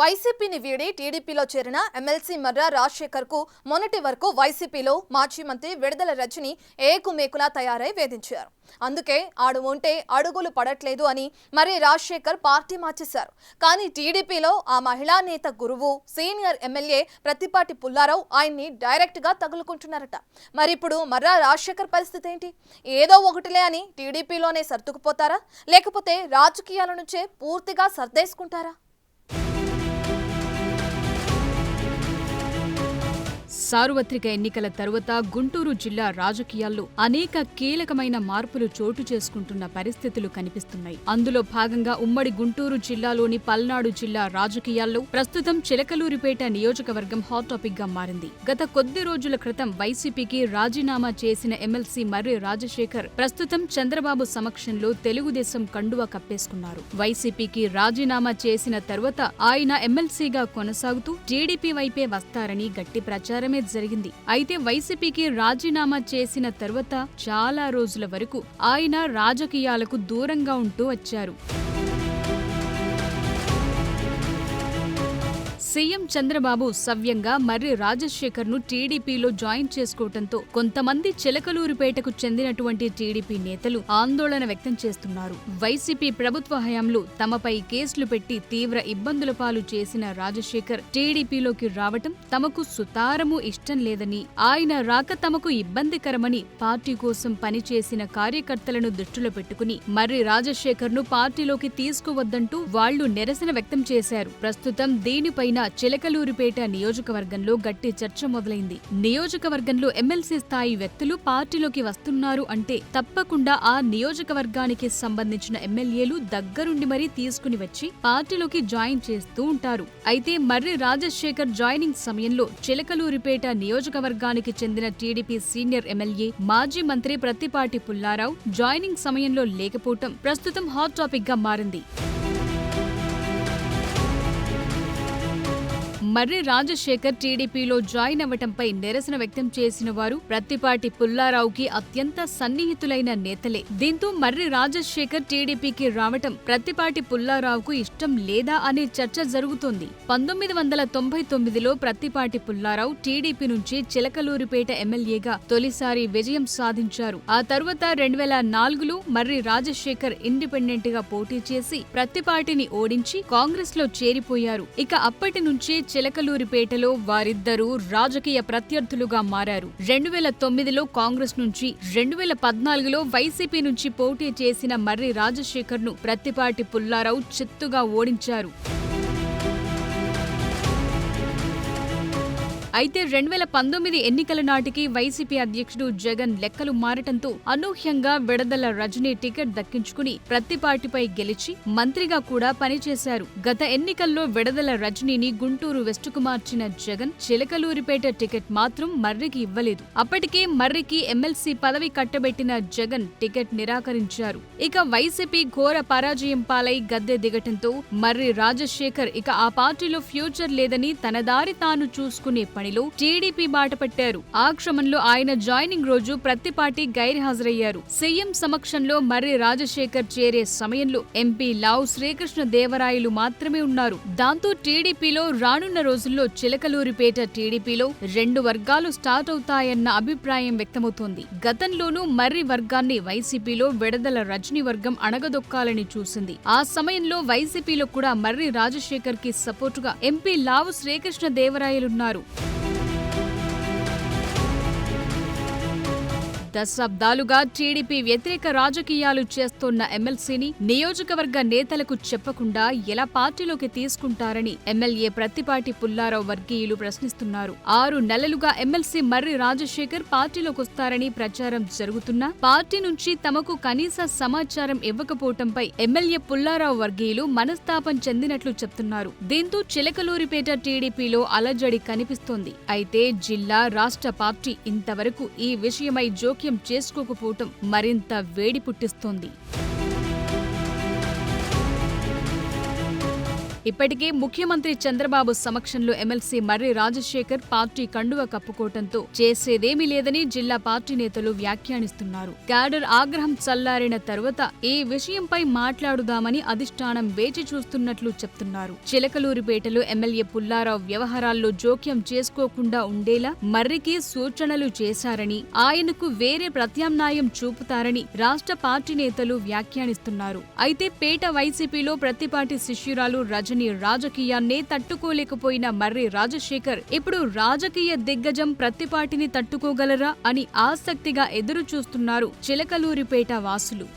వైసీపీని వీడి టీడీపీలో చేరిన ఎమ్మెల్సీ మర్రా రాజశేఖర్ కు మొన్నటి వరకు వైసీపీలో మాజీ మంత్రి విడుదల రజని ఏకుమేకులా తయారై వేధించారు. అందుకే ఆడు ఉంటే అడుగులు పడట్లేదు అని మరి రాజశేఖర్ పార్టీ మార్చేశారు. కానీ టీడీపీలో ఆ మహిళా నేత గురువు సీనియర్ ఎమ్మెల్యే ప్రత్తిపాటి పుల్లారావు ఆయన్ని డైరెక్ట్ గా తగులుకుంటున్నారట. మరి ఇప్పుడు మర్రా రాజశేఖర్ పరిస్థితి ఏంటి? ఏదో ఒకటిలే అని టీడీపీలోనే సర్దుకుపోతారా, లేకపోతే రాజకీయాల నుంచే పూర్తిగా సర్దేసుకుంటారా? సార్వత్రిక ఎన్నికల తరువాత గుంటూరు జిల్లా రాజకీయాల్లో అనేక కీలకమైన మార్పులు చోటు చేసుకుంటున్న పరిస్థితులు కనిపిస్తున్నాయి. అందులో భాగంగా ఉమ్మడి గుంటూరు జిల్లాలోని పల్నాడు జిల్లా రాజకీయాల్లో ప్రస్తుతం చిలకలూరిపేట నియోజకవర్గం హాట్ టాపిక్ గా మారింది. గత కొద్ది రోజుల క్రితం వైసీపీకి రాజీనామా చేసిన ఎమ్మెల్సీ మర్రి రాజశేఖర్ ప్రస్తుతం చంద్రబాబు సమక్షంలో తెలుగుదేశం కండువా కప్పేసుకున్నారు. వైసీపీకి రాజీనామా చేసిన తరువాత ఆయన ఎమ్మెల్సీగా కొనసాగుతూ టీడీపీ వైపే వస్తారని గట్టి ప్రచారమే జరిగింది. అయితే వైసీపీకి రాజీనామా చేసిన తర్వాత చాలా రోజుల వరకు ఆయన రాజకీయాలకు దూరంగా ఉంటూ వచ్చారు. సీఎం చంద్రబాబు సవ్యంగా మర్రి రాజశేఖర్ ను టీడీపీలో జాయిన్ చేసుకోవడంతో కొంతమంది చిలకలూరిపేటకు చెందినటువంటి టీడీపీ నేతలు ఆందోళన వ్యక్తం చేస్తున్నారు. వైసీపీ ప్రభుత్వ హయాంలో తమపై కేసులు పెట్టి తీవ్ర ఇబ్బందుల పాలు చేసిన రాజశేఖర్ టీడీపీలోకి రావటం తమకు సుతారము ఇష్టం లేదని, ఆయన రాక తమకు ఇబ్బందికరమని పార్టీ కోసం పనిచేసిన కార్యకర్తలను దృష్టిలో పెట్టుకుని మర్రి రాజశేఖర్ ను పార్టీలోకి తీసుకువద్దంటూ వాళ్లు నిరసన వ్యక్తం చేశారు. ప్రస్తుతం దీనిపైన చిలకలూరిపేట నియోజకవర్గంలో గట్టి చర్చ మొదలైంది. నియోజకవర్గంలో ఎమ్మెల్సీ స్థాయి వ్యక్తులు పార్టీలోకి వస్తున్నారు అంటే తప్పకుండా ఆ నియోజకవర్గానికి సంబంధించిన ఎమ్మెల్యేలు దగ్గరుండి మరీ తీసుకుని వచ్చి పార్టీలోకి జాయిన్ చేస్తూ ఉంటారు. అయితే మర్రి రాజశేఖర్ జాయినింగ్ సమయంలో చిలకలూరిపేట నియోజకవర్గానికి చెందిన టీడీపీ సీనియర్ ఎమ్మెల్యే మాజీ మంత్రి ప్రత్తిపాటి పుల్లారావు జాయినింగ్ సమయంలో లేకపోవటం ప్రస్తుతం హాట్ టాపిక్ గా మారింది. మర్రి రాజశేఖర్ టీడీపీలో జాయిన్ అవ్వటంపై నిరసన వ్యక్తం చేసిన వారు ప్రత్తిపాటి పుల్లారావుకి అత్యంత సన్నిహితులైన నేతలే. దీంతో మర్రి రాజశేఖర్ టీడీపీకి రావటం ప్రత్తిపాటి పుల్లారావుకు ఇష్టం లేదా అనే చర్చ జరుగుతోంది. 1999లో ప్రత్తిపాటి పుల్లారావు టీడీపీ నుంచి చిలకలూరిపేట ఎమ్మెల్యేగా తొలిసారి విజయం సాధించారు. ఆ తరువాత 2004లో మర్రి రాజశేఖర్ ఇండిపెండెంట్ గా పోటీ చేసి ప్రత్తిపాటిని ఓడించి కాంగ్రెస్ లో చేరిపోయారు. ఇక అప్పటి నుంచి చిలకలూరిపేటలో వారిద్దరూ రాజకీయ ప్రత్యర్థులుగా మారారు. 2009లో కాంగ్రెస్ నుంచి, 2014లో వైసీపీ నుంచి పోటీ చేసిన మర్రి రాజశేఖర్ ను ప్రత్తిపాటి పుల్లారావు చిత్తుగా ఓడించారు. అయితే 2019 ఎన్నికల నాటికి వైసీపీ అధ్యక్షుడు జగన్ లెక్కలు మారటంతో అనూహ్యంగా విడుదల రజని టికెట్ దక్కించుకుని ప్రత్తిపాటిపై గెలిచి మంత్రిగా కూడా పనిచేశారు. గత ఎన్నికల్లో విడుదల రజనీని గుంటూరు వెస్టుకు మార్చిన జగన్ చిలకలూరిపేట టికెట్ మాత్రం మర్రికి ఇవ్వలేదు. అప్పటికే మర్రికి ఎమ్మెల్సీ పదవి కట్టబెట్టిన జగన్ టికెట్ నిరాకరించారు. ఇక వైసీపీ ఘోర పరాజయం పాలై గద్దె దిగటంతో మర్రి రాజశేఖర్ ఇక ఆ పార్టీలో ఫ్యూచర్ లేదని తన దారి తాను చూసుకునే టీడీపీ బాట పట్టారు. ఆ క్రమంలో ఆయన జాయినింగ్ రోజు ప్రత్తిపాటి గైర్హాజరయ్యారు. సీఎం సమక్షంలో మర్రి రాజశేఖర్ చేరే సమయంలో ఎంపీ లావు శ్రీకృష్ణ దేవరాయలు మాత్రమే ఉన్నారు. దాంతో టీడీపీలో రానున్న రోజుల్లో చిలకలూరిపేట టీడీపీలో 2 వర్గాలు స్టార్ట్ అవుతాయన్న అభిప్రాయం వ్యక్తమవుతోంది. గతంలోనూ మర్రి వర్గాన్ని వైసీపీలో విడుదల రజనీ వర్గం అణగదొక్కాలని చూసింది. ఆ సమయంలో వైసీపీలో కూడా మర్రి రాజశేఖర్ కి సపోర్టుగా ఎంపీ లావు శ్రీకృష్ణ దేవరాయలున్నారు. దశాబ్దాలుగా టీడీపీ వ్యతిరేక రాజకీయాలు చేస్తోన్న ఎమ్మెల్సీని నియోజకవర్గ నేతలకు చెప్పకుండా ఎలా పార్టీలోకి తీసుకుంటారని ఎమ్మెల్యే ప్రత్తిపాటి పుల్లారావు వర్గీయులు ప్రశ్నిస్తున్నారు. 6 నెలలుగా ఎమ్మెల్సీ మర్రి రాజశేఖర్ పార్టీలోకొస్తారని ప్రచారం జరుగుతున్నా పార్టీ నుంచి తమకు కనీస సమాచారం ఇవ్వకపోవటంపై ఎమ్మెల్యే పుల్లారావు వర్గీయులు మనస్తాపం చెందినట్లు చెప్తున్నారు. దీంతో చిలకలూరిపేట టీడీపీలో అలజడి కనిపిస్తోంది. అయితే జిల్లా, రాష్ట్ర పార్టీ ఇంతవరకు ఈ విషయమై జోక్యం చేసుకోకపోవటం మరింత వేడి పుట్టిస్తోంది. ఇప్పటికే ముఖ్యమంత్రి చంద్రబాబు సమక్షంలో ఎమ్మెల్సీ మర్రి రాజశేఖర్ పార్టీ కండువ కప్పుకోవడంతో చేసేదేమీ లేదని జిల్లా పార్టీ నేతలు వ్యాఖ్యానిస్తున్నారు. క్యాడర్ ఆగ్రహం చల్లారిన తరువాత ఈ విషయంపై మాట్లాడుదామని అధిష్టానం వేచి చూస్తున్నట్లు చెప్తున్నారు. చిలకలూరిపేటలో ఎమ్మెల్యే పుల్లారావు వ్యవహారాల్లో జోక్యం చేసుకోకుండా ఉండేలా మర్రికి సూచనలు చేశారని, ఆయనకు వేరే ప్రత్యామ్నాయం చూపుతారని రాష్ట్ర పార్టీ నేతలు వ్యాఖ్యానిస్తున్నారు. అయితే పేట వైసీపీలో ప్రతిపాటి శిష్యురాలు రజని రాజకీయాన్నే తట్టుకోలేకపోయిన మర్రి రాజశేఖర్ ఇప్పుడు రాజకీయ దిగ్గజం ప్రత్తిపాటిని తట్టుకోగలరా అని ఆసక్తిగా ఎదురు చూస్తున్నారు చిలకలూరిపేట వాసులు.